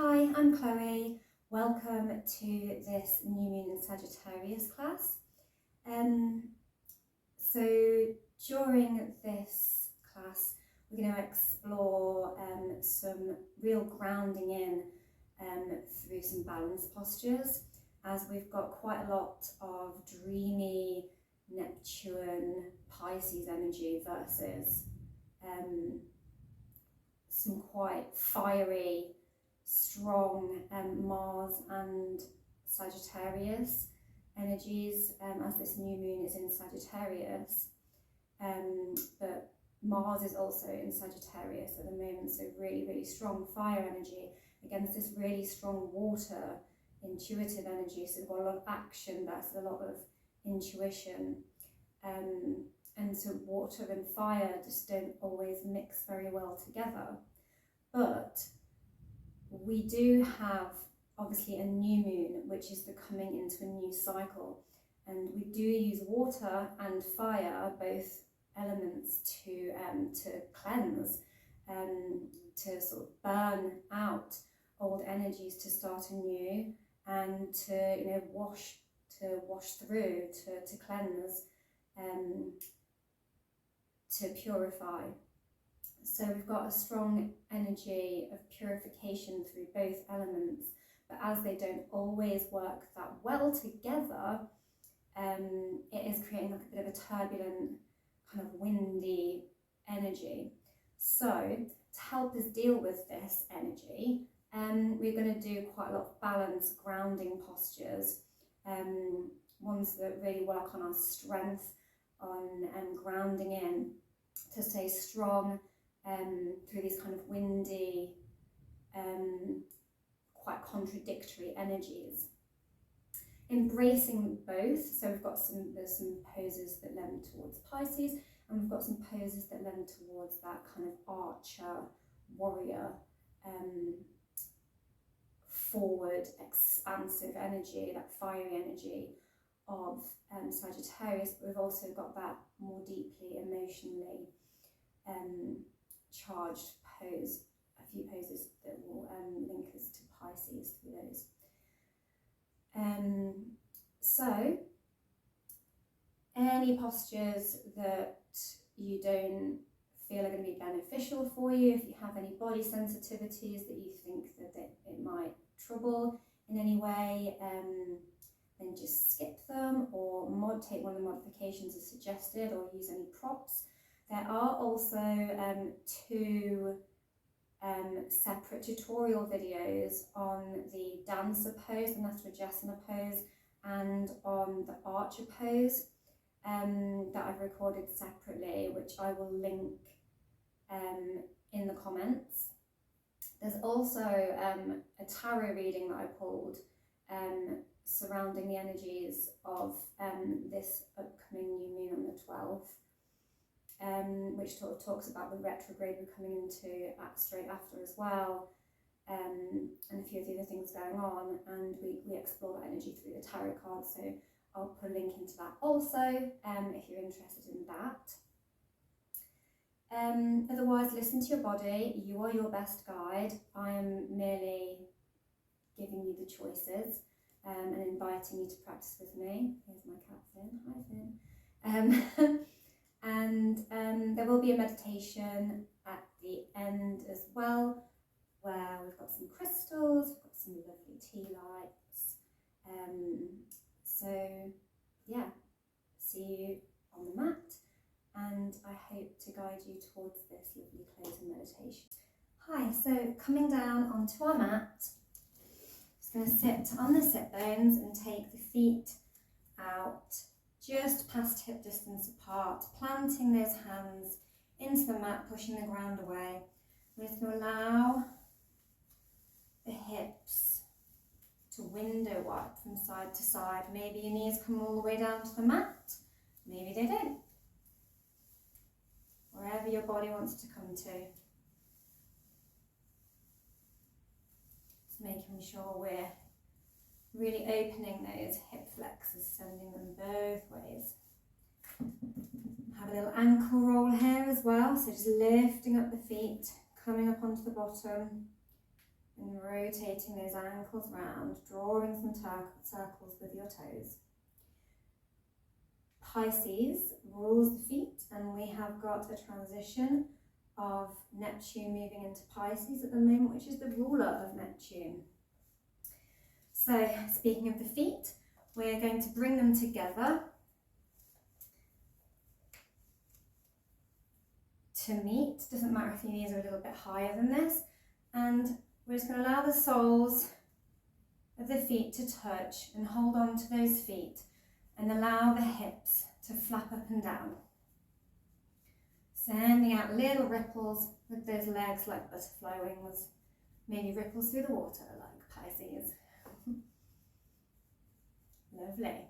Hi, I'm Chloe. Welcome to this new moon in Sagittarius class. So during this class, we're going to explore some real grounding in through some balance postures, as we've got quite a lot of dreamy Neptune Pisces energy versus some quite fiery, strong Mars and Sagittarius energies, as this new moon is in Sagittarius, but Mars is also in Sagittarius at the moment, so really strong fire energy against this really strong water intuitive energy. So we've got a lot of action versus a lot of intuition, and so water and fire just don't always mix very well together. But we do have obviously a new moon, which is the coming into a new cycle, and we do use water and fire, both elements, to cleanse, to sort of burn out old energies, to start anew, and to wash through, to cleanse, to purify. So we've got a strong energy of purification through both elements, but as they don't always work that well together, it is creating like a bit of a turbulent, kind of windy energy. So to help us deal with this energy, we're going to do quite a lot of balance grounding postures, ones that really work on our strength, on grounding in to stay strong through these kind of windy, quite contradictory energies. Embracing both, so we've got there's some poses that lend towards Pisces, and we've got some poses that lend towards that kind of archer, warrior, forward, expansive energy, that fiery energy of Sagittarius. But we've also got that more deeply emotionally charged pose, a few poses that will link us to Pisces through those. So any postures that you don't feel are going to be beneficial for you, if you have any body sensitivities that you think that it might trouble in any way, then just skip them, or take one of the modifications as suggested, or use any props. There are also two separate tutorial videos on the dancer pose, the Nastrajasana pose, and on the archer pose that I've recorded separately, which I will link in the comments. There's also a tarot reading that I pulled surrounding the energies of this upcoming new moon on the 12th. Which sort of talks about the retrograde we're coming into straight after as well, and a few of the other things going on, and we explore that energy through the tarot cards, so I'll put a link into that also if you're interested in that. Otherwise, listen to your body. You are your best guide. I am merely giving you the choices and inviting you to practice with me. Here's my cat Finn. Hi Finn. And there will be a meditation at the end as well, where we've got some crystals, we've got some lovely tea lights. So yeah, see you on the mat, and I hope to guide you towards this lovely closing meditation. Hi, so coming down onto our mat, just going to sit on the sit bones and take the feet out just past hip distance apart, planting those hands into the mat, pushing the ground away. I'm just going to allow the hips to window wipe from side to side. Maybe your knees come all the way down to the mat, maybe they don't. Wherever your body wants to come to. Just making sure we're really opening those hip flexors, sending them both ways. Have a little ankle roll here as well, so just lifting up the feet, coming up onto the bottom and rotating those ankles round, drawing some circles with your toes. Pisces rules the feet, and we have got a transition of Neptune moving into Pisces at the moment, which is the ruler of Neptune. So speaking of the feet, we're going to bring them together to meet. Doesn't matter if your knees are a little bit higher than this, and we're just going to allow the soles of the feet to touch and hold on to those feet and allow the hips to flap up and down. Sending out little ripples with those legs like butterfly wings, maybe ripples through the water like Pisces. Lovely.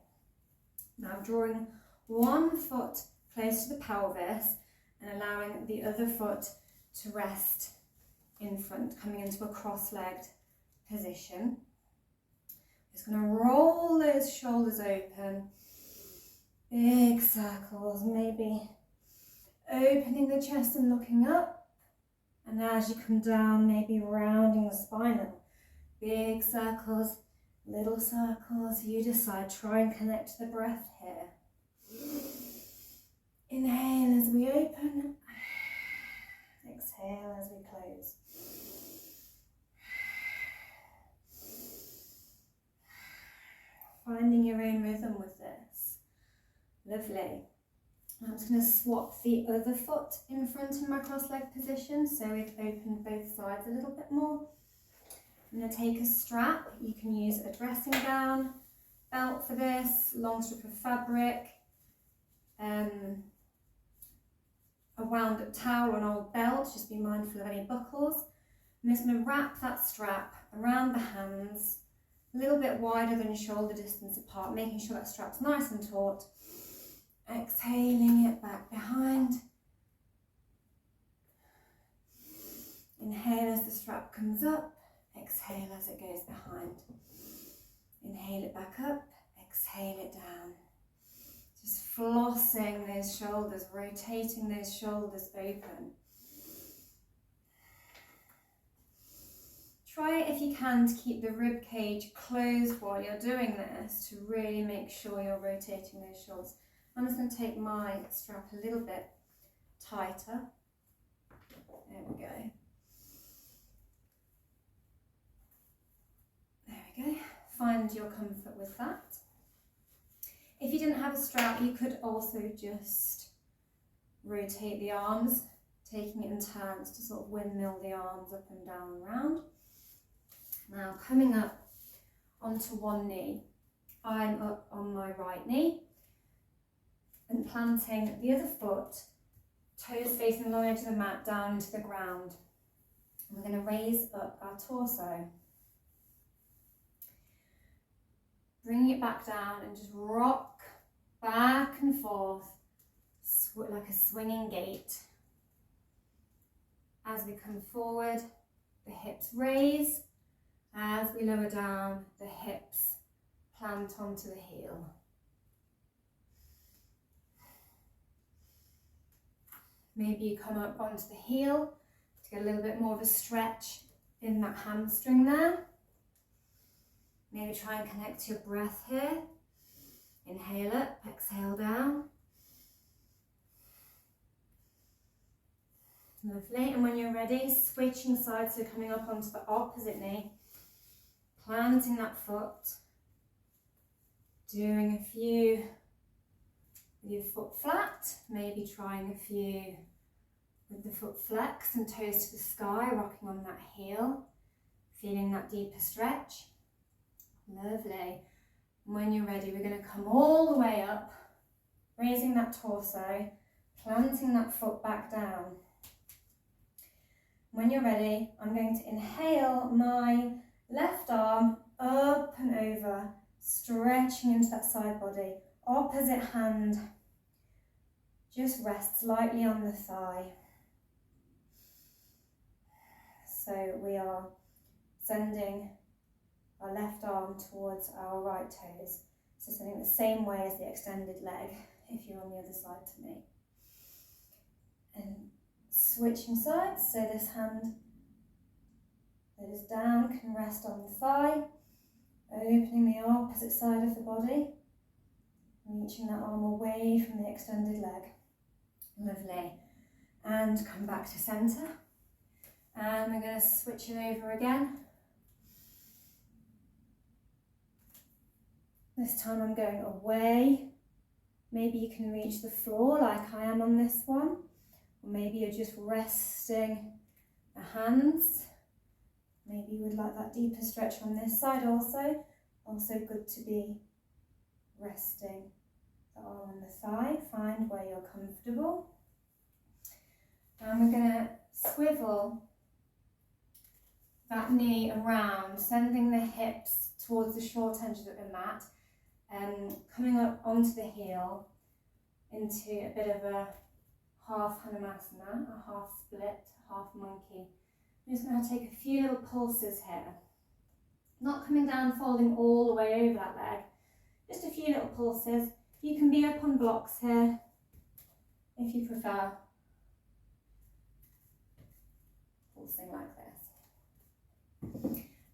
Now drawing one foot close to the pelvis and allowing the other foot to rest in front, coming into a cross-legged position. Just going to roll those shoulders open, big circles, maybe opening the chest and looking up, and as you come down, maybe rounding the spine up. Big circles, little circles, you decide. Try and connect to the breath here. Inhale as we open, exhale as we close. Finding your own rhythm with this. Lovely. I'm just going to swap the other foot in front in my cross-legged position, so we've opened both sides a little bit more. I'm going to take a strap. You can use a dressing gown, belt for this, long strip of fabric, a wound up towel or an old belt. Just be mindful of any buckles. I'm just going to wrap that strap around the hands, a little bit wider than shoulder distance apart, making sure that strap's nice and taut. Exhaling it back behind. Inhale as the strap comes up, exhale as it goes behind. Inhale it back up, exhale it down. Just flossing those shoulders, rotating those shoulders open. Try if you can to keep the rib cage closed while you're doing this, to really make sure you're rotating those shoulders. I'm just going to take my strap a little bit tighter. There we go. There we go. Find your comfort with that. If you didn't have a strap, you could also just rotate the arms, taking it in turns to sort of windmill the arms up and down and round. Now coming up onto one knee, I'm up on my right knee and planting the other foot, toes facing the long edge of the mat down into the ground. And we're going to raise up our torso. Bringing it back down and just rock back and forth like a swinging gate. As we come forward, the hips raise. As we lower down, the hips plant onto the heel. Maybe you come up onto the heel to get a little bit more of a stretch in that hamstring there. Maybe try and connect to your breath here. Inhale up, exhale down. Lovely, and when you're ready, switching sides, so coming up onto the opposite knee, planting that foot, doing a few with your foot flat, maybe trying a few with the foot flex and toes to the sky, rocking on that heel, feeling that deeper stretch. Lovely. And when you're ready, we're going to come all the way up, raising that torso, planting that foot back down. When you're ready, I'm going to inhale my left arm up and over, stretching into that side body. Opposite hand just rests lightly on the thigh. So we are sending our left arm towards our right toes. So sending the same way as the extended leg if you're on the other side to me. And switching sides, so this hand that is down can rest on the thigh, opening the opposite side of the body, reaching that arm away from the extended leg. Lovely. And come back to centre. And we're going to switch it over again. This time I'm going away. Maybe you can reach the floor like I am on this one. Or maybe you're just resting the hands. Maybe you would like that deeper stretch on this side also. Also good to be resting the arm on the thigh. Find where you're comfortable. And we're going to swivel that knee around, sending the hips towards the short edge of the mat, coming up onto the heel into a bit of a half Hanumasana, a half split, half monkey. I'm just going to take a few little pulses here. Not coming down, folding all the way over that leg. Just a few little pulses. You can be up on blocks here if you prefer. Pulsing like this.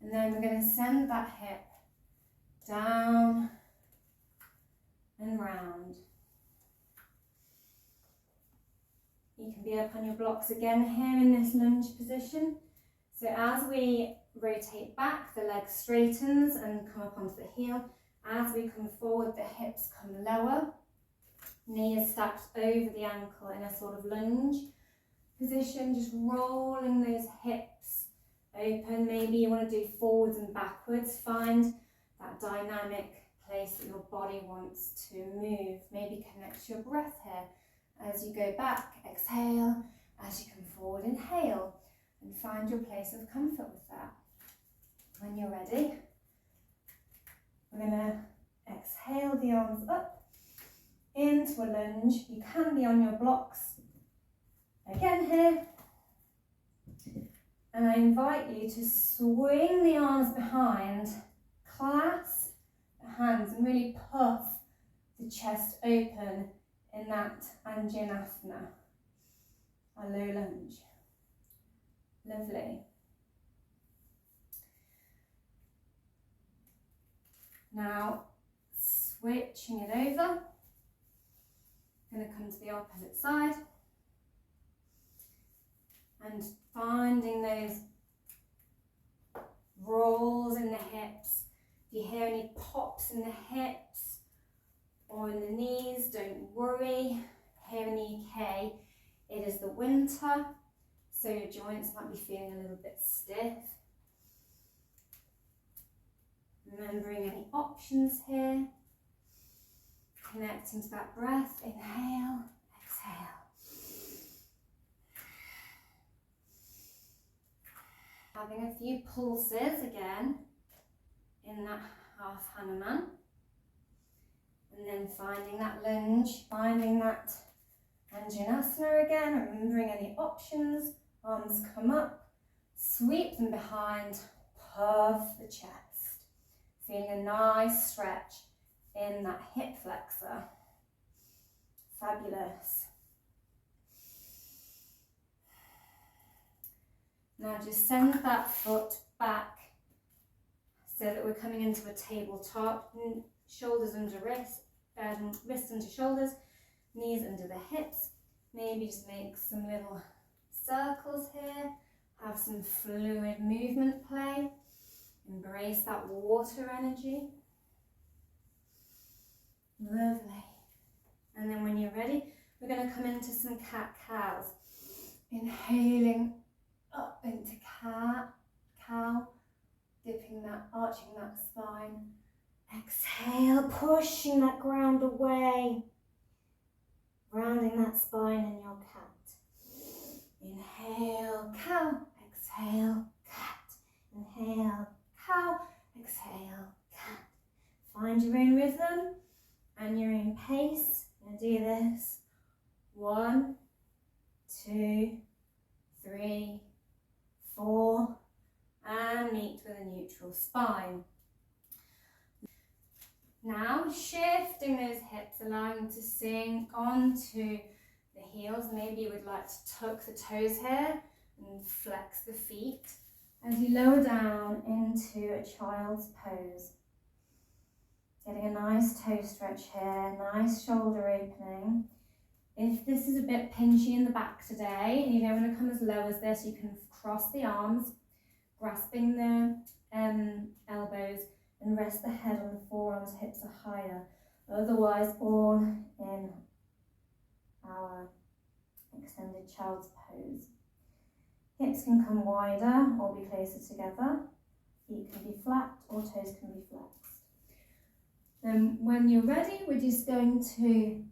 And then we're going to send that hip down and round. You can be up on your blocks again here in this lunge position. So as we rotate back, the leg straightens and come up onto the heel. As we come forward, the hips come lower. Knee is stacked over the ankle in a sort of lunge position, just rolling those hips open. Maybe you want to do forwards and backwards. Find that dynamic place that your body wants to move. Maybe connect your breath here. As you go back, exhale. As you come forward, inhale. And find your place of comfort with that. When you're ready, we're going to exhale the arms up into a lunge. You can be on your blocks again here. And I invite you to swing the arms behind, clasp the hands and really puff the chest open in that Anjanasana, a low lunge. Lovely. Now, switching it over, I'm going to come to the opposite side and finding those rolls in the hips. If you hear any pops in the hips or in the knees, don't worry. Here in the UK, it is the winter, so your joints might be feeling a little bit stiff. Remembering any options here. Connecting to that breath. Inhale, exhale. Having a few pulses again in that half Hanuman. And then finding that lunge, finding that Anjanasana again, remembering any options. Arms come up, sweep them behind, puff the chest. Feeling a nice stretch in that hip flexor. Fabulous. Now just send that foot back so that we're coming into a tabletop. Shoulders under wrists, wrists under shoulders, knees under the hips. Maybe just make some little circles here. Have some fluid movement play. Embrace that water energy. Lovely. And then when you're ready, we're going to come into some cat-cows. Inhaling up into cat-cow, dipping that, arching that spine. Exhale, pushing that ground away. Rounding that spine in your cat. Inhale, cow. Exhale, cat. Inhale, cow. Exhale, cat. Find your own rhythm and your own pace. And do this. 1, 2, 3, 4. And meet with a neutral spine. Now shifting those hips, allowing them to sink onto the heels. Maybe you would like to tuck the toes here and flex the feet. as you lower down into a child's pose. Getting a nice toe stretch here, nice shoulder opening. If this is a bit pinchy in the back today and you don't want to come as low as this, you can cross the arms, grasping the elbows, and rest the head on the forearms, hips are higher. Otherwise, all in our extended child's pose. Hips can come wider or be closer together. Feet can be flat or toes can be flexed. Then when you're ready, we're just going to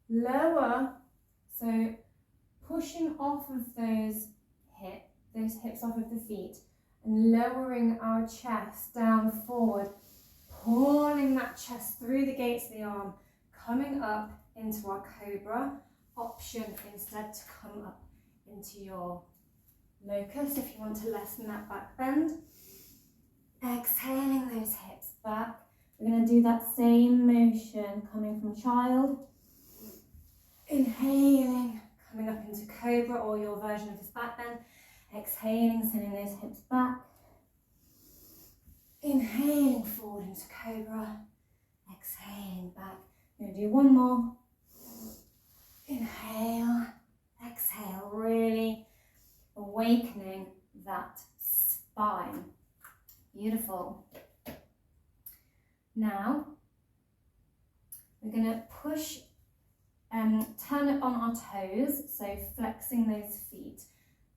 lower, so pushing off of those hips off of the feet and lowering our chest down forward, pulling that chest through the gates of the arm, coming up into our cobra. Option instead to come up into your locust if you want to lessen that back bend. Exhaling those hips back. We're going to do that same motion coming from child. Inhaling, coming up into cobra or your version of this back bend. Exhaling, sending those hips back. Inhaling forward into cobra. Exhaling back. I'm going to do one more. Inhale, exhale, really awakening that spine. Beautiful. Now, we're going to push, turn it on our toes, so flexing those feet,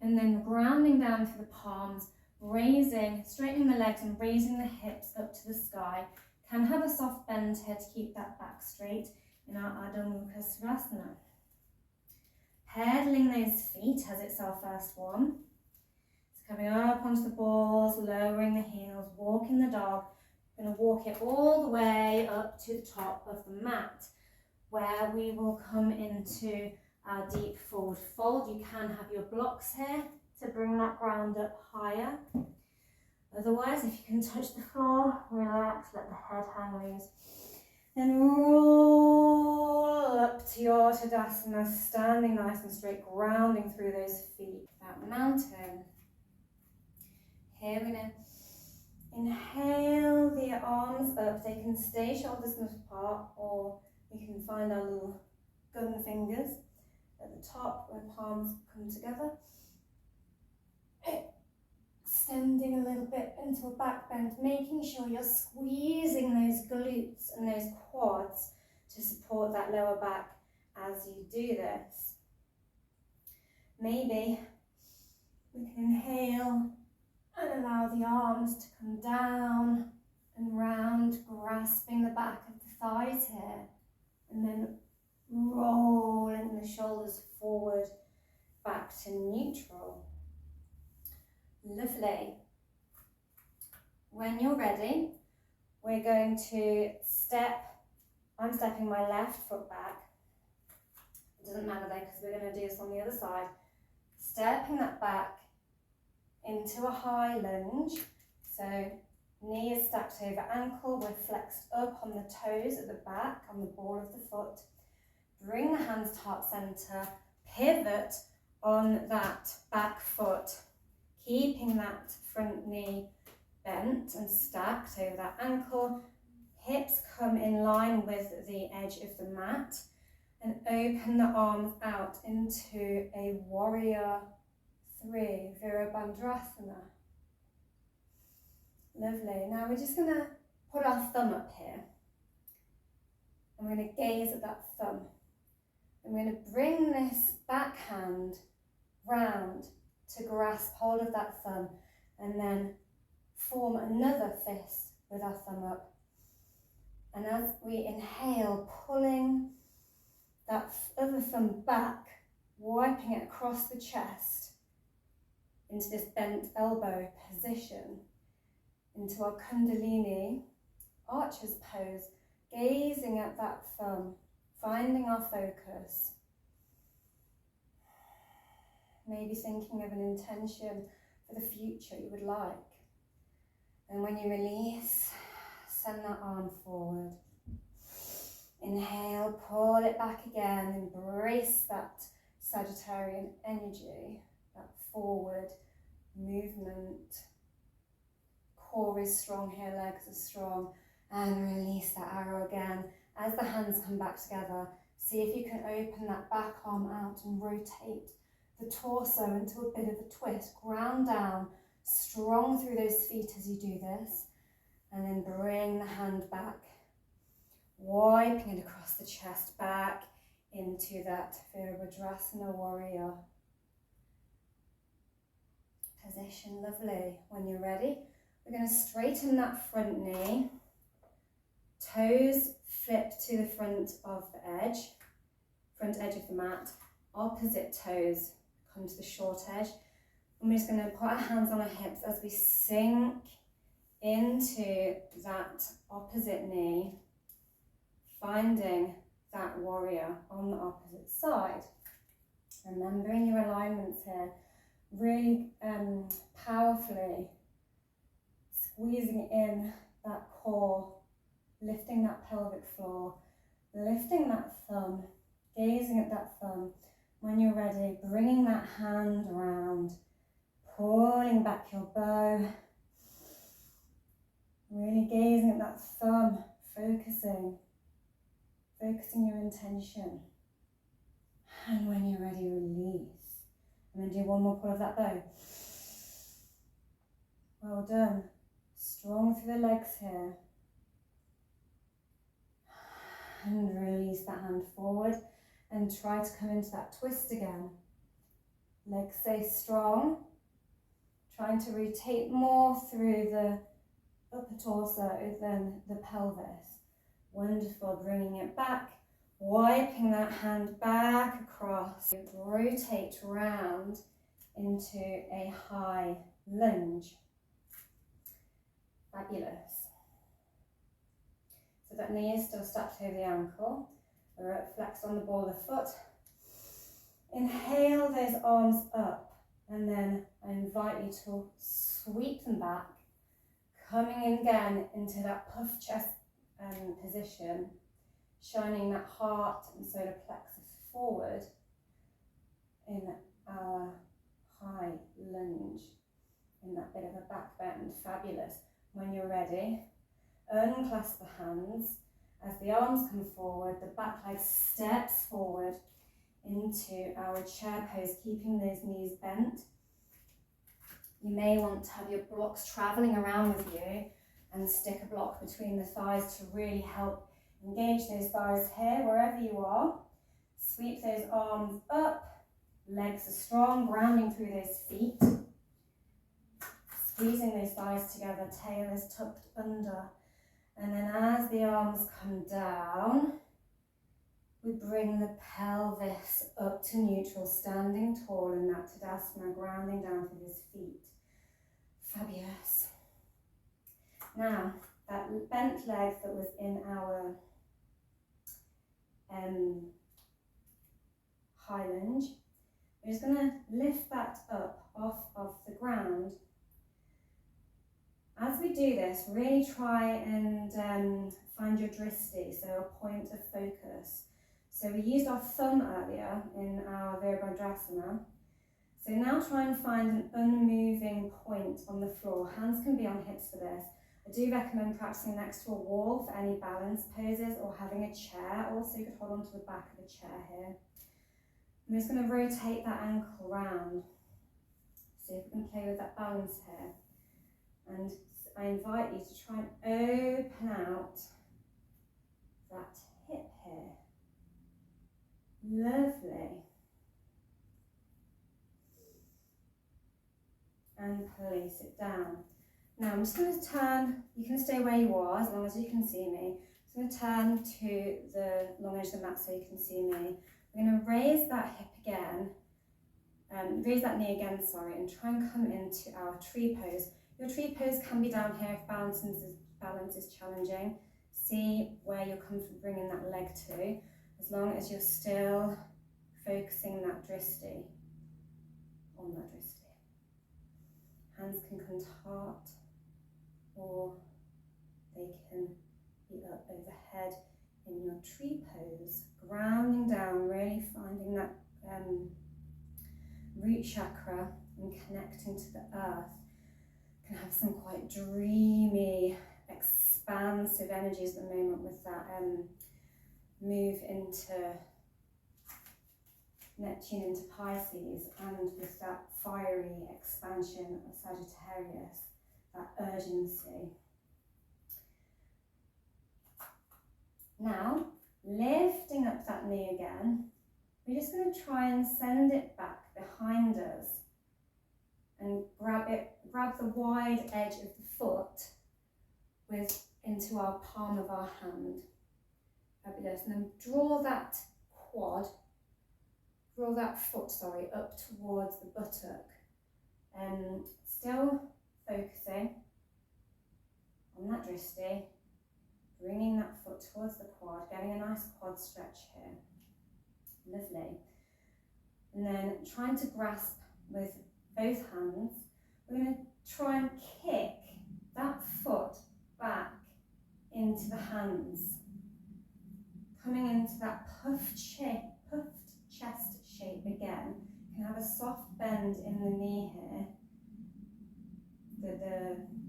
and then grounding down through the palms, raising, straightening the legs and raising the hips up to the sky. Can have a soft bend here to keep that back straight in our Adho Mukha Svanasana. Pedaling those feet as it's our first one. So coming up onto the balls, lowering the heels, walking the dog. We're going to walk it all the way up to the top of the mat, where we will come into our deep forward fold. You can have your blocks here to bring that ground up higher. Otherwise, if you can touch the floor, relax, let the head hang loose. Then roll up to your Tadasana, standing nice and straight, grounding through those feet, that mountain. Here we're going to inhale the arms up. They can stay shoulders apart, or we can find our little gun fingers at the top where palms come together. Extending a little bit into a back bend, making sure you're squeezing those glutes and those quads to support that lower back as you do this. Maybe we can inhale and allow the arms to come down and round, grasping the back of the thighs here, and then rolling the shoulders forward back to neutral. Lovely. When you're ready, we're going to I'm stepping my left foot back. It doesn't matter though, because we're going to do this on the other side. Stepping that back into a high lunge. So knee is stacked over ankle, we're flexed up on the toes at the back, on the ball of the foot. Bring the hands to heart center, pivot on that back foot, keeping that front knee bent and stacked over that ankle. Hips come in line with the edge of the mat, and open the arms out into a warrior 3, Virabhadrasana. Lovely. Now we're just going to put our thumb up here, and we're going to gaze at that thumb. I'm going to bring this back hand round to grasp hold of that thumb, and then form another fist with our thumb up. And as we inhale, pulling that other thumb back, wiping it across the chest into this bent elbow position, into our Kundalini archer's pose, gazing at that thumb, finding our focus. Maybe thinking of an intention for the future you would like. And when you release, send that arm forward. Inhale, pull it back again, embrace that Sagittarian energy, that forward movement. core is strong here, legs are strong, and release that arrow again. As the hands come back together, see if you can open that back arm out and rotate the torso into a bit of a twist. Ground down, strong through those feet as you do this, and then bring the hand back, wiping it across the chest, back into that Virabhadrasana warrior position. Lovely. When you're ready, we're going to straighten that front knee, toes flip to the front of the edge, front edge of the mat, opposite toes come to the short edge, and we're just going to put our hands on our hips as we sink into that opposite knee, finding that warrior on the opposite side. Remembering your alignments here, really powerfully squeezing in that core, lifting that pelvic floor, lifting that thumb, gazing at that thumb. When you're ready, bringing that hand around, pulling back your bow, really gazing at that thumb, focusing your intention. And when you're ready, release. And then do one more pull of that bow. Well done. Strong through the legs here. And release that hand forward and try to come into that twist again. Legs stay strong. Trying to rotate more through the upper torso than the pelvis. Wonderful. Bringing it back. Wiping that hand back across. Rotate round into a high lunge. Fabulous. So that knee is still stacked over the ankle. We're flexed on the ball of the foot. Inhale those arms up, and then I invite you to sweep them back, coming in again into that puff chest position, shining that heart and solar plexus forward in our high lunge, in that bit of a back bend. Fabulous. When you're ready, unclasp the hands. As the arms come forward, the back leg steps forward into our chair pose, keeping those knees bent. You may want to have your blocks traveling around with you and stick a block between the thighs to really help engage those thighs here, wherever you are. Sweep those arms up, legs are strong, grounding through those feet. Squeezing those thighs together, tail is tucked under. And then as the arms come down, we bring the pelvis up to neutral, standing tall in that Tadasana, grounding down through his feet. Fabulous. Now, that bent leg that was in our high lunge, we're just going to lift that up off of the ground. As we do this, really try and find your dristi, so a point of focus. So we used our thumb earlier in our Virabhadrasana. So now try and find an unmoving point on the floor. Hands can be on hips for this. I do recommend practicing next to a wall for any balance poses, or having a chair. Also, you could hold onto the back of the chair here. I'm just going to rotate that ankle round. See if we can play with that balance here. And I invite you to try and open out that hip here. Lovely. And place it down. Now I'm just going to turn, you can stay where you are as long as you can see me. I'm just going to turn to the long edge of the mat so you can see me. We're going to raise that hip again, raise that knee again, sorry, and try and come into our tree pose. Your tree pose can be down here if balance is challenging. See where you're comfortable bringing that leg to, as long as you're still focusing that dristi, on that dristi. Hands can come to heart, or they can be up overhead in your tree pose, grounding down, really finding that root chakra and connecting to the earth, can have some quite dreamy, expansive energies at the moment with that move into Neptune into Pisces, and with that fiery expansion of Sagittarius, that urgency. Now, lifting up that knee again, we're just going to try and send it back behind us and grab the wide edge of the foot into our palm of our hand. Fabulous. And then draw that foot, up towards the buttock. Still focusing on that drishti, bringing that foot towards the quad, getting a nice quad stretch here. Lovely. And then trying to grasp with both hands, we're going to try and kick that foot back into the hands, coming into that puffed chest shape again. You can have a soft bend in the knee here,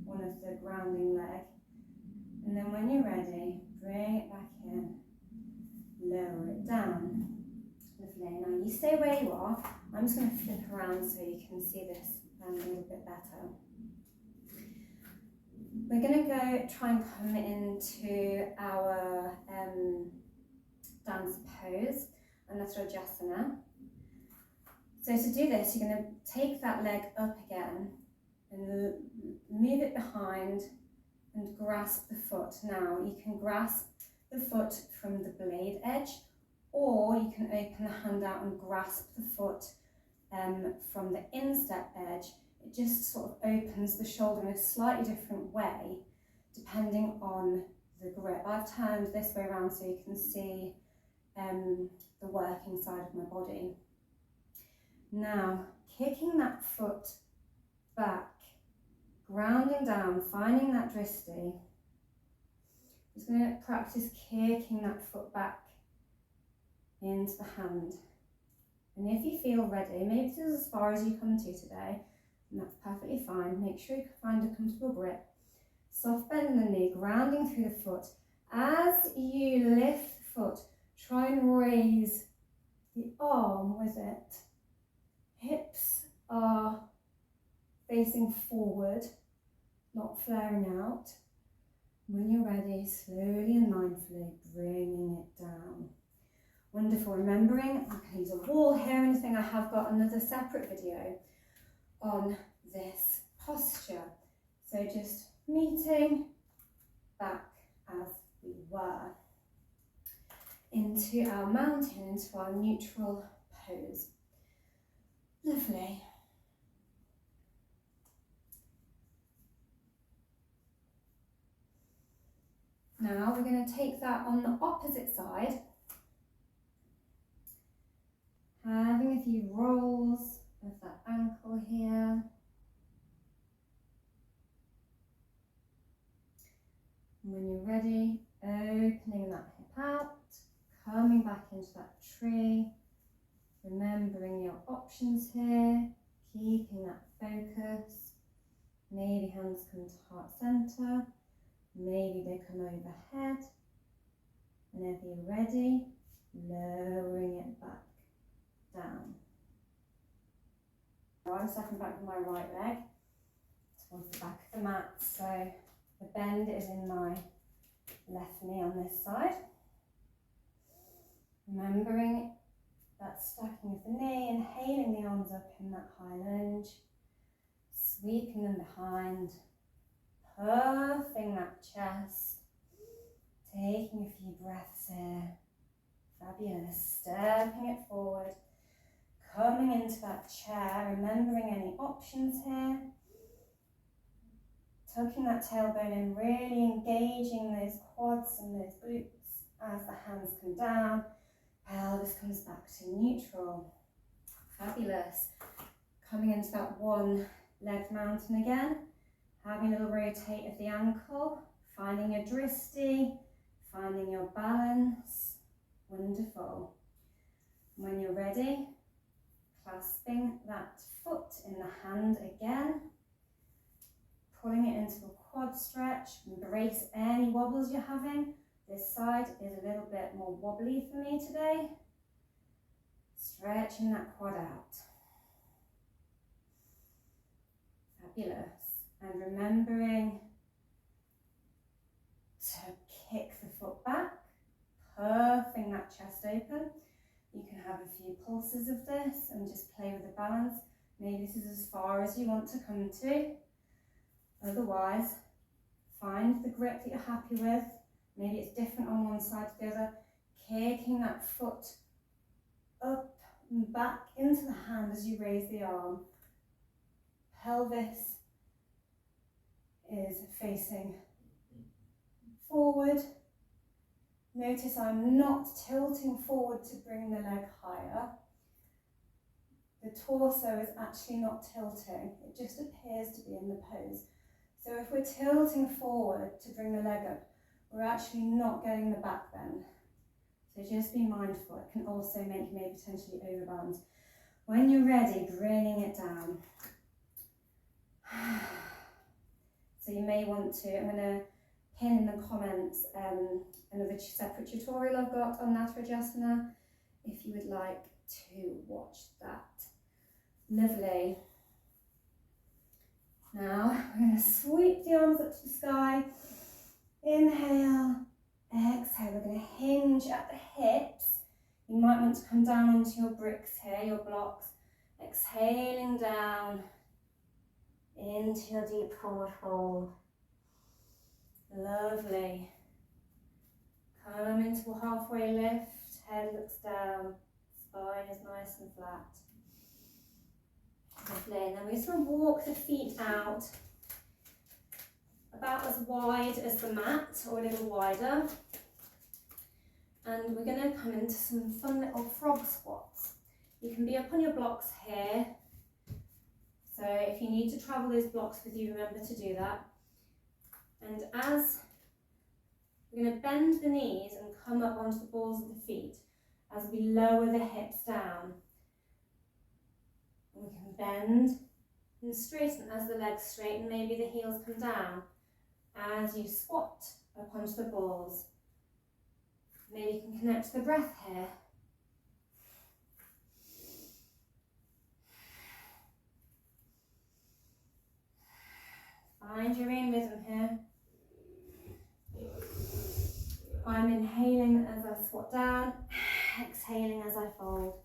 one of the grounding leg. And then when you're ready, bring it back in, lower it down. Lovely. Now you stay where you are. I'm just going to flip around so you can see this a little bit better. We're going to try and come into our dance pose, Anastrojasana. So to do this, you're going to take that leg up again and move it behind and grasp the foot. Now you can grasp the foot from the blade edge, or you can open the hand out and grasp the foot from the instep edge. It just sort of opens the shoulder in a slightly different way depending on the grip. I've turned this way around so you can see the working side of my body. Now, kicking that foot back, grounding down, finding that drishti. Just going to practice kicking that foot back into the hand. And if you feel ready, maybe this is as far as you come to today, and that's perfectly fine. Make sure you find a comfortable grip. Soft bend in the knee, grounding through the foot. As you lift the foot, try and raise the arm with it. Hips are facing forward, not flaring out. When you're ready, slowly and mindfully bringing it down. Wonderful. Remembering, I can use a wall here or anything. I have got another separate video on this posture. So just meeting back as we were into our mountain, into our neutral pose. Lovely. Now we're going to take that on the opposite side, having a few rolls of that ankle here. And when you're ready, opening that hip out, coming back into that tree, remembering your options here, keeping that focus. Maybe hands come to heart center, maybe they come overhead. Whenever you're ready, lowering it back down. I'm stepping back with my right leg towards the back of the mat, so the bend is in my left knee on this side. Remembering that stacking of the knee, inhaling the arms up in that high lunge, sweeping them behind, puffing that chest, taking a few breaths here. Fabulous. Stepping it forward, coming into that chair, remembering any options here. Tucking that tailbone in, really engaging those quads and those glutes as the hands come down. Pelvis comes back to neutral. Fabulous. Coming into that one-legged mountain again. Having a little rotate of the ankle. Finding your drishti. Finding your balance. Wonderful. When you're ready, clasping that foot in the hand again. pulling it into a quad stretch. Embrace any wobbles you're having. This side is a little bit more wobbly for me today. Stretching that quad out. Fabulous. And remembering to kick the foot back, puffing that chest open. You can have a few pulses of this and just play with the balance. Maybe this is as far as you want to come to. Otherwise, find the grip that you're happy with. Maybe it's different on one side to the other. Kicking that foot up and back into the hand as you raise the arm. Pelvis is facing forward. Notice I'm not tilting forward to bring the leg higher. The torso is actually not tilting, it just appears to be in the pose. So if we're tilting forward to bring the leg up, we're actually not getting the back bend. So just be mindful, it can also make you maybe potentially overbalance. When you're ready, bringing it down. So you may want to, I'm going to pin in the comments another separate tutorial I've got on Natarajasana if you would like to watch that. Lovely. Now we're going to sweep the arms up to the sky. Inhale, exhale. We're going to hinge at the hips. You might want to come down onto your bricks here, your blocks. Exhaling down into your deep forward fold. Lovely. Come into a halfway lift, head looks down, spine is nice and flat. Lovely, and then we're just going to walk the feet out about as wide as the mat or a little wider. And we're going to come into some fun little frog squats. You can be up on your blocks here. So if you need to travel those blocks with you, remember to do that. And as we're going to bend the knees and come up onto the balls of the feet as we lower the hips down. And we can bend and straighten as the legs straighten, maybe the heels come down. As you squat up onto the balls, maybe you can connect to the breath here. Find your own rhythm here. I'm inhaling as I squat down, exhaling as I fold.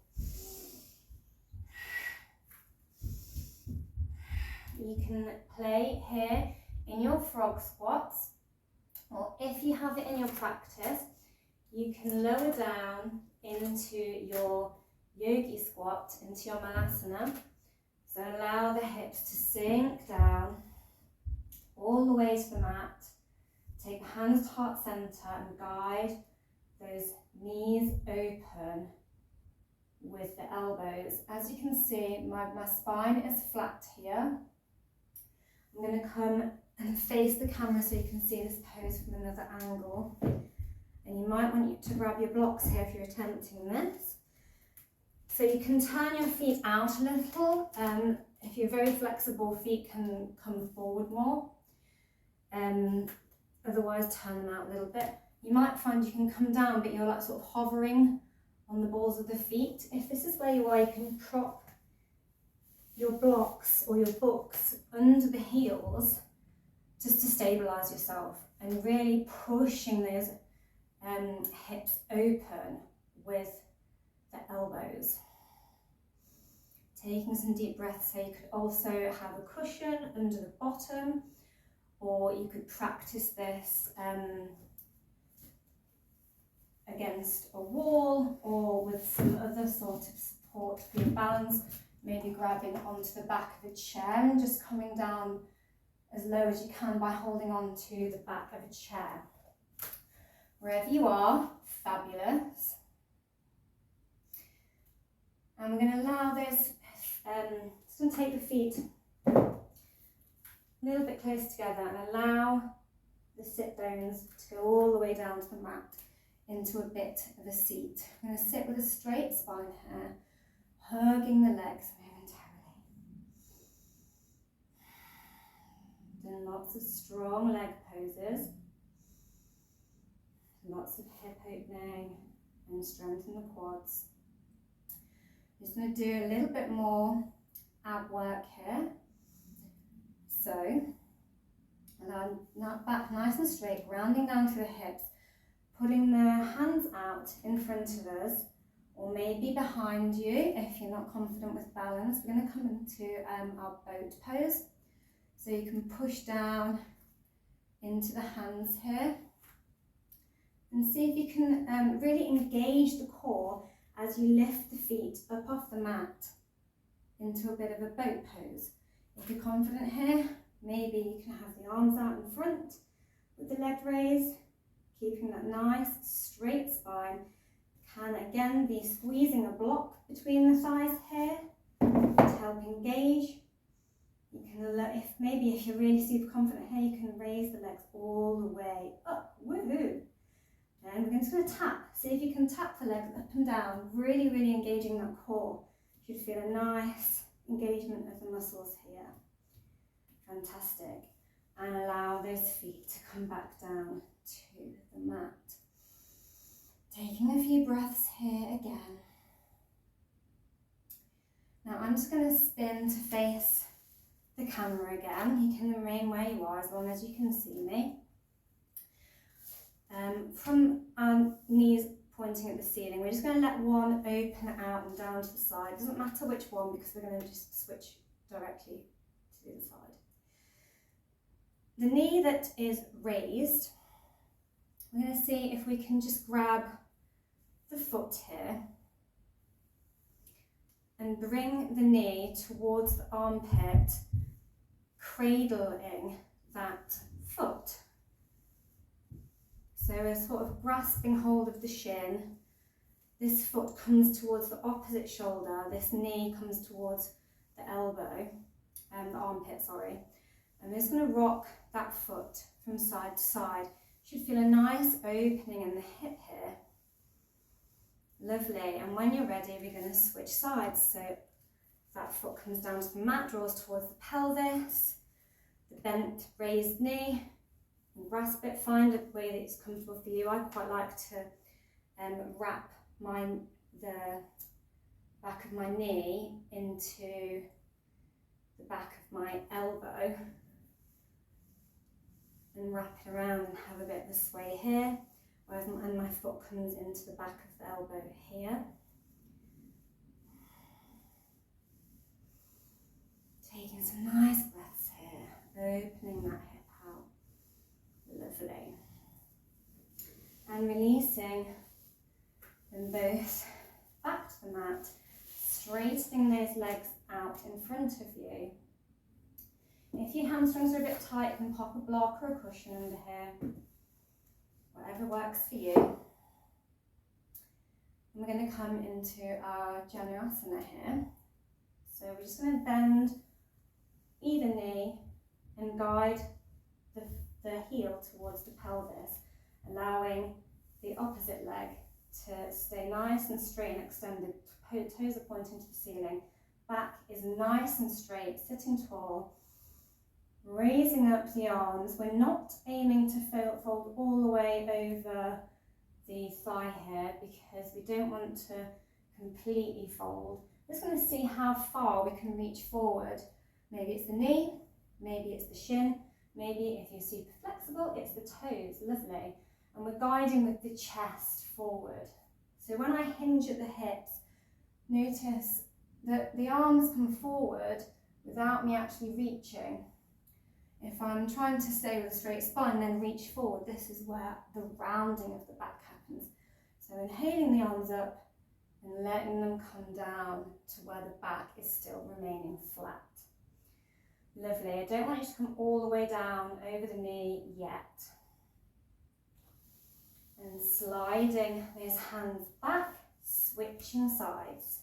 You can play here in your frog squats, or if you have it in your practice, you can lower down into your yogi squat, into your malasana. So allow the hips to sink down all the way to the mat. Take the hands to heart center and guide those knees open with the elbows. As you can see, my spine is flat here. I'm going to come and face the camera so you can see this pose from another angle. And you might want to grab your blocks here if you're attempting this. So you can turn your feet out a little. If you're very flexible, feet can come forward more. Otherwise, turn them out a little bit. You might find you can come down, but you're like sort of hovering on the balls of the feet. If this is where you are, you can prop your blocks or your books under the heels just to stabilize yourself and really pushing those hips open with the elbows. Taking some deep breaths here. You could also have a cushion under the bottom, or you could practice this against a wall or with some other sort of support for your balance, maybe grabbing onto the back of a chair and just coming down as low as you can by holding on to the back of a chair. Wherever you are, fabulous. And we're going to allow this, just going to take the feet a little bit close together and allow the sit bones to go all the way down to the mat into a bit of a seat. I'm going to sit with a straight spine here, hugging the legs momentarily. in lots of strong leg poses, lots of hip opening, and strengthen the quads. I'm just going to do a little bit more ab work here. So, and I'm now back nice and straight, grounding down to the hips, putting the hands out in front of us, or maybe behind you if you're not confident with balance. We're going to come into our boat pose. So you can push down into the hands here and see if you can really engage the core as you lift the feet up off the mat into a bit of a boat pose. If you're confident here, maybe you can have the arms out in front with the leg raised, keeping that nice straight spine. Can again be squeezing a block between the thighs here to help engage. You can, if you're really super confident here, you can raise the legs all the way up. Woohoo! And we're just going to tap. See if you can tap the legs up and down, really, really engaging that core. You should feel a nice engagement of the muscles here. Fantastic. And allow those feet to come back down to the mat. Taking a few breaths here again. Now I'm just going to spin to face the camera again. You can remain where you are as long as you can see me. From our knees pointing at the ceiling, we're just going to let one open out and down to the side. It doesn't matter which one because we're going to just switch directly to the other side. The knee that is raised, we're going to see if we can just grab the foot here and bring the knee towards the armpit, cradling that foot. So we're sort of grasping hold of the shin. This foot comes towards the opposite shoulder. This knee comes towards the elbow, the armpit, sorry. And we're just going to rock that foot from side to side. You should feel a nice opening in the hip here. Lovely. And when you're ready, we're going to switch sides. So that foot comes down to the mat, draws towards the pelvis, the bent, raised knee. Grasp it, find a way that it's comfortable for you. I quite like to wrap the back of my knee into the back of my elbow and wrap it around and have a bit of a sway here, whereas my foot comes into the back of the elbow here. Taking some nice breaths here, opening that hip out. Lovely. And releasing them both back to the mat, straightening those legs out in front of you. If your hamstrings are a bit tight, you can pop a block or a cushion under here, whatever works for you. And we're going to come into our Janusasana here. So we're just going to bend either knee and guide the heel towards the pelvis, allowing the opposite leg to stay nice and straight and extended. Toes are pointing to the ceiling. Back is nice and straight, sitting tall. Raising up the arms. We're not aiming to fold all the way over the thigh here because we don't want to completely fold. We're just going to see how far we can reach forward. Maybe it's the knee, maybe it's the shin. Maybe if you're super flexible, it's the toes. Lovely. And we're guiding with the chest forward. So when I hinge at the hips, notice that the arms come forward without me actually reaching. If I'm trying to stay with a straight spine, then reach forward, this is where the rounding of the back happens. So inhaling the arms up and letting them come down to where the back is still remaining flat. Lovely. I don't want you to come all the way down over the knee yet. And sliding those hands back, switching sides.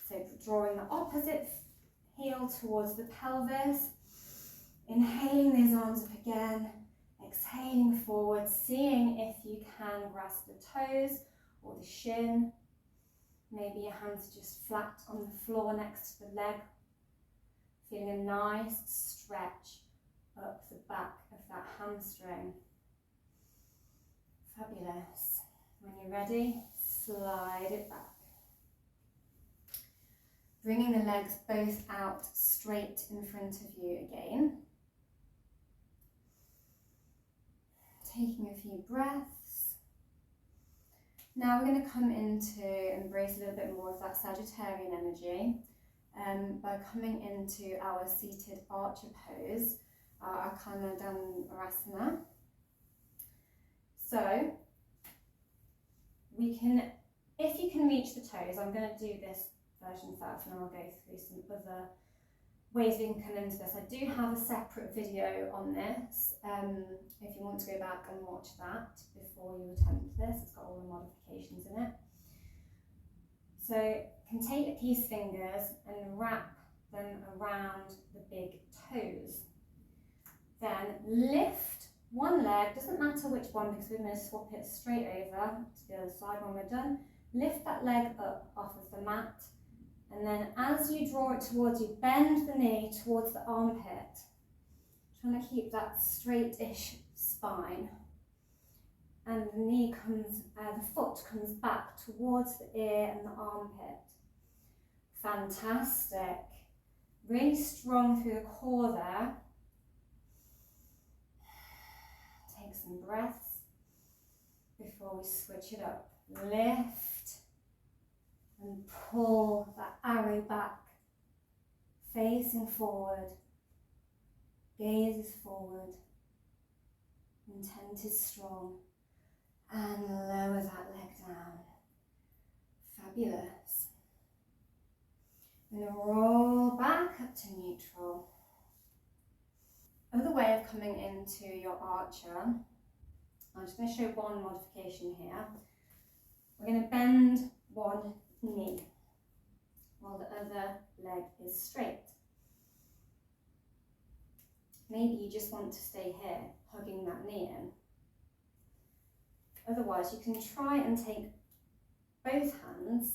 So drawing the opposite heel towards the pelvis. Inhaling those arms up again. Exhaling forward, seeing if you can grasp the toes or the shin. Maybe your hands are just flat on the floor next to the leg. Feeling a nice stretch up the back of that hamstring. Fabulous. When you're ready, slide it back. Bringing the legs both out straight in front of you again. Taking a few breaths. Now we're going to come into embrace a little bit more of that Sagittarian energy by coming into our seated archer pose, our Akana Dhanurasana. So we can, if you can reach the toes, I'm going to do this version first and then I'll go through some other ways we can come into this. I do have a separate video on this, if you want to go back and watch that before you attempt this. It's got all the modifications in it. So you can take the peace fingers and wrap them around the big toes. Then lift one leg, doesn't matter which one because we're going to swap it straight over to the other side when we're done. Lift that leg up off of the mat, and then as you draw it towards you, bend the knee towards the armpit, trying to keep that straight-ish spine. And the knee comes, the foot comes back towards the ear and the armpit. Fantastic. Really strong through the core there. Take some breaths before we switch it up. Lift and pull that arrow back, facing forward. Gaze is forward. Intent is strong. And lower that leg down. Fabulous. And roll back up to neutral. Other way of coming into your archer, I'm just going to show one modification here. We're going to bend one knee while the other leg is straight. Maybe you just want to stay here, hugging that knee in. Otherwise, you can try and take both hands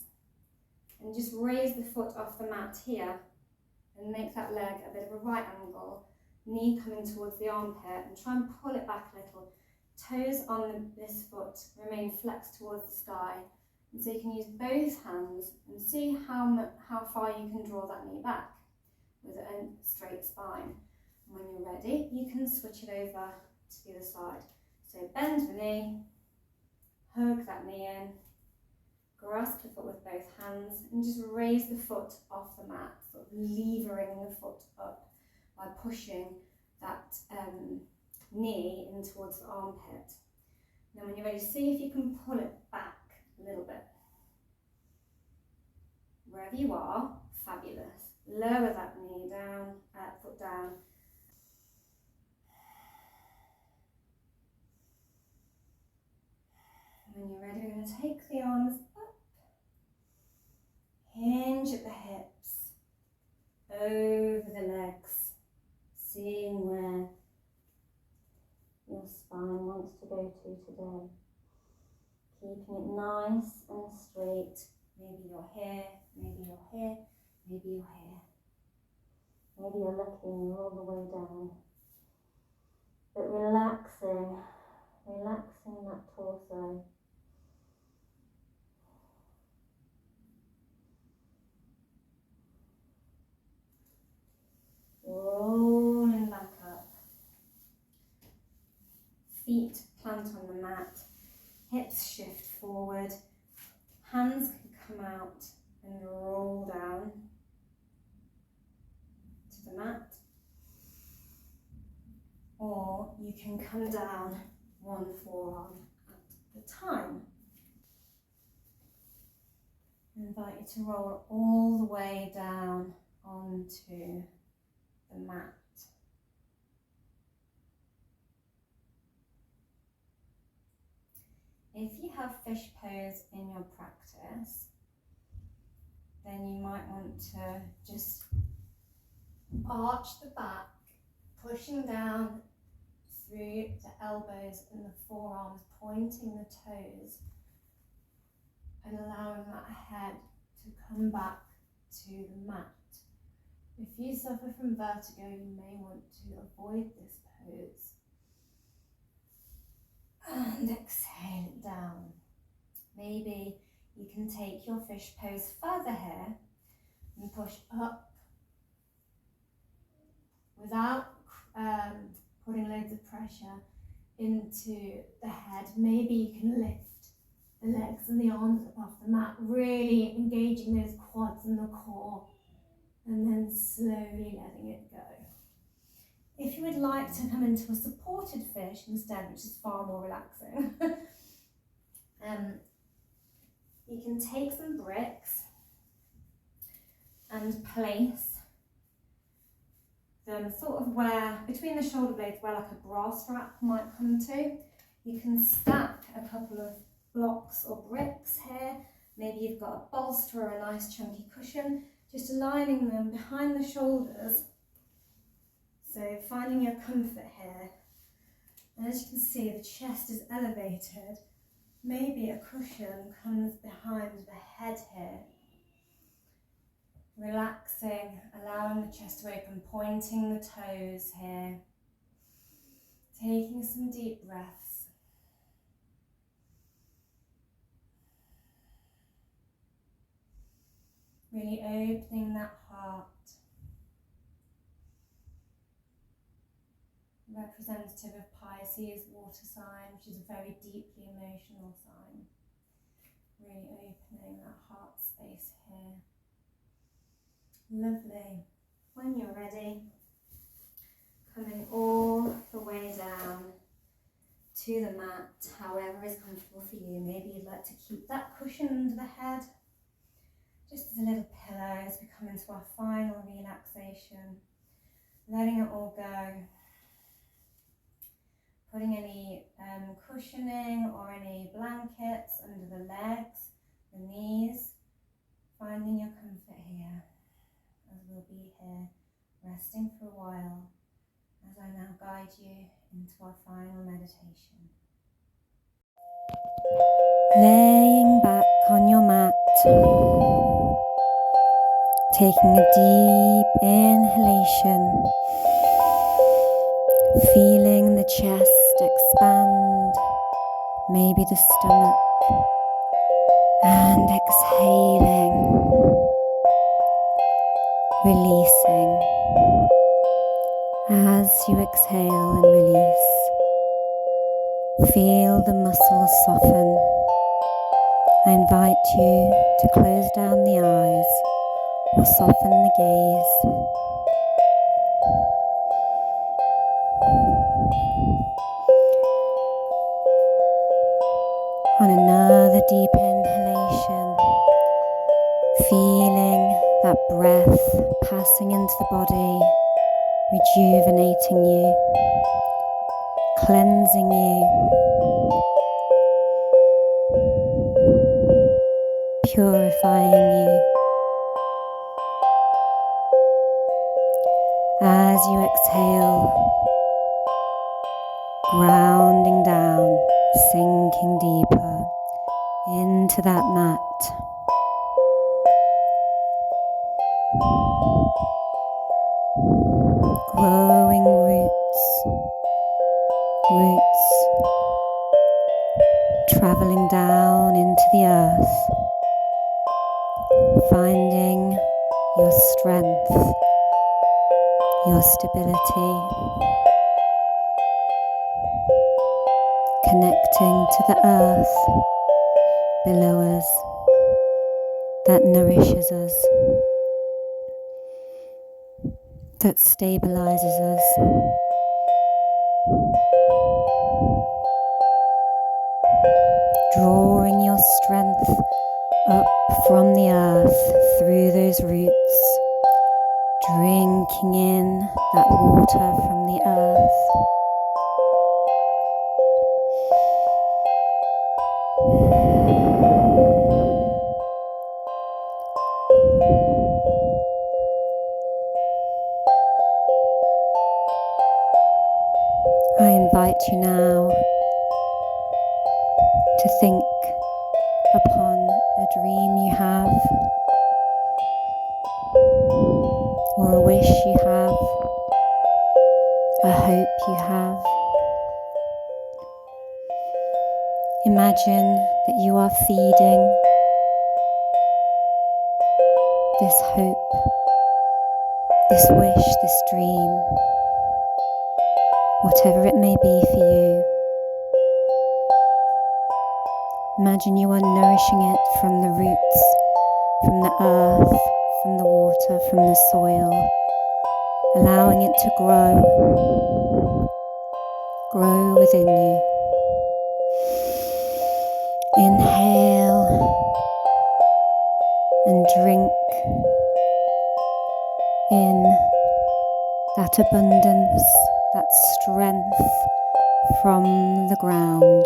and just raise the foot off the mat here and make that leg a bit of a right angle, knee coming towards the armpit, and try and pull it back a little. Toes on this foot remain flexed towards the sky, and so you can use both hands and see how far you can draw that knee back with a straight spine. And when you're ready, you can switch it over to the other side. So bend the knee, hug that knee in, grasp the foot with both hands, and just raise the foot off the mat, sort of levering the foot up by pushing that knee in towards the armpit. Then when you're ready, see if you can pull it back a little bit. Wherever you are, fabulous. Lower that knee down, foot down. When you're ready, we're going to take the arms up, hinge at the hips, over the legs, seeing where your spine wants to go to today. Keeping it nice and straight. Maybe you're here, maybe you're here, maybe you're here. Maybe you're looking all the way down. But relaxing that torso. Rolling back up. Feet plant on the mat. Hips shift forward. Hands can come out and roll down to the mat. Or you can come down one forearm at a time. I invite you to roll all the way down onto the mat. If you have fish pose in your practice, then you might want to just arch the back, pushing down through the elbows and the forearms, pointing the toes, and allowing that head to come back to the mat. If you suffer from vertigo, you may want to avoid this pose. And exhale it down. Maybe you can take your fish pose further here and push up without putting loads of pressure into the head. Maybe you can lift the legs and the arms above the mat, really engaging those quads and the core, and then slowly letting it go. If you would like to come into a supported fish instead, which is far more relaxing, you can take some bricks and place them sort of where, between the shoulder blades, where like a bra strap might come to. You can stack a couple of blocks or bricks here. Maybe you've got a bolster or a nice chunky cushion, just aligning them behind the shoulders. So finding your comfort here. And as you can see, the chest is elevated. Maybe a cushion comes behind the head here. Relaxing, allowing the chest to open, pointing the toes here. Taking some deep breaths. Really opening that heart. Representative of Pisces, water sign, which is a very deeply emotional sign. Really opening that heart space here. Lovely. When you're ready, coming all the way down to the mat, however is comfortable for you. Maybe you'd like to keep that cushion under the head, just as a little pillow as we come into our final relaxation. Letting it all go. Putting any cushioning or any blankets under the legs, the knees. Finding your comfort here, as we'll be here resting for a while, as I now guide you into our final meditation. Laying back on your mat, taking a deep inhalation, feeling the chest expand, maybe the stomach, and exhaling, releasing. As you exhale and release, feel the muscles soften. I invite you to close down the eyes or soften the gaze. On another deep inhalation, feeling that breath passing into the body, rejuvenating you, cleansing you, purifying you. As you exhale, grounding down, sinking deeper into that mat. Growing roots, traveling down into the earth, finding your strength, your stability, connecting to the earth below us that nourishes us, that stabilizes us. Drawing your strength up from the earth through those roots, drinking in that water from the earth. I invite you now to think upon a dream you have, or a wish Imagine that you are feeding this hope, this wish, this dream, whatever it may be for you. Imagine you are nourishing it from the roots, from the earth, from the water, from the soil, allowing it to grow within you. Inhale and drink in that abundance, that strength from the ground.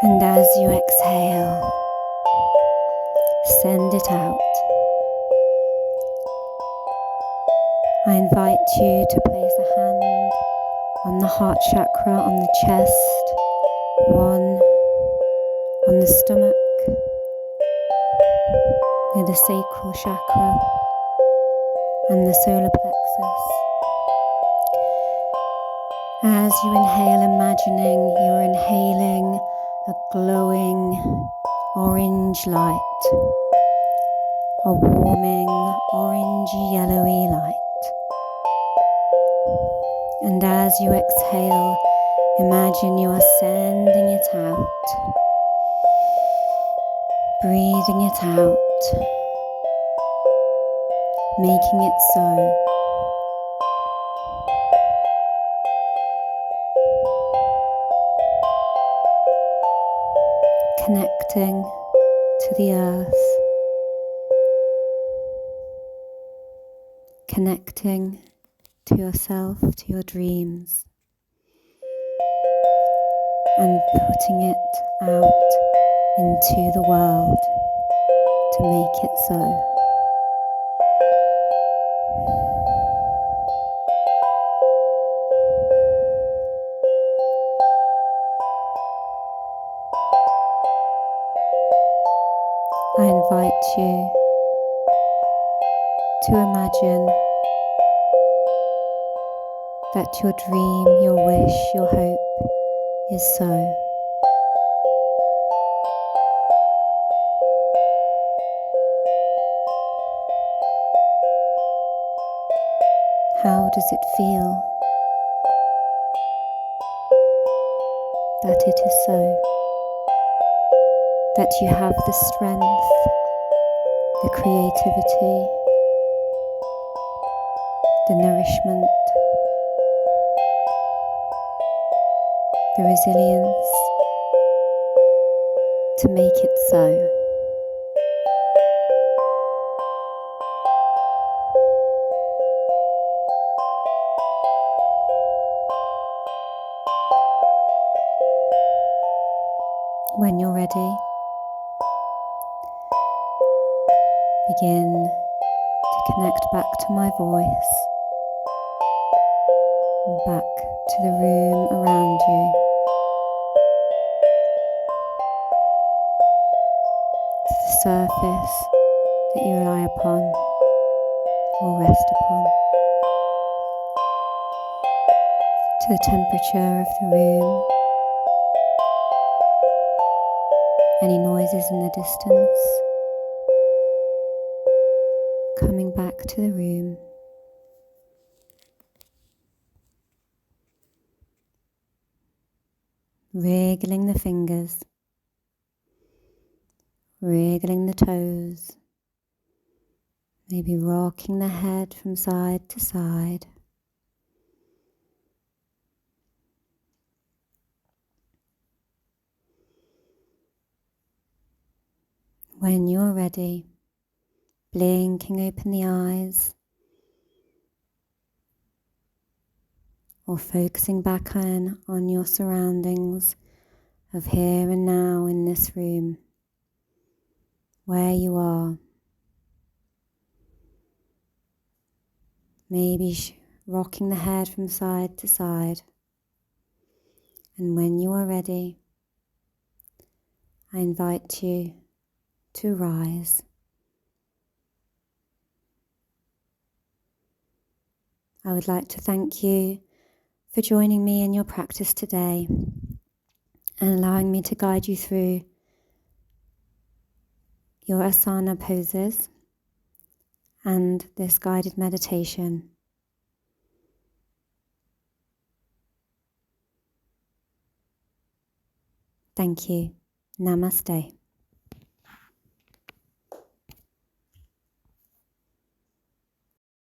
And as you exhale, send it out. I invite you to place a hand on the heart chakra, on the chest, one on the stomach, near the sacral chakra and the solar plexus. As you inhale, imagining you're inhaling a glowing orange light, a warming orangey yellowy light. And as you exhale, imagine you are sending it out, breathing it out, making it so. Connecting to the earth, connecting to yourself, to your dreams, and putting it out into the world to make it so. I invite you to imagine that your dream, your wish, your hope is so. How does it feel that it is so? That you have the strength, the creativity, the nourishment, the resilience to make it so. When you're ready, begin to connect back to my voice and back to the room around you, to the surface that you rely upon or rest upon, to the temperature of the room, any noises in the distance, coming back to the room. Wriggling the fingers, wriggling the toes, maybe rocking the head from side to side. When you're ready, blinking open the eyes or focusing back in on your surroundings of here and now in this room, where you are. Maybe rocking the head from side to side. And when you are ready, I invite you to rise. I would like to thank you for joining me in your practice today and allowing me to guide you through your asana poses and this guided meditation. Thank you. Namaste.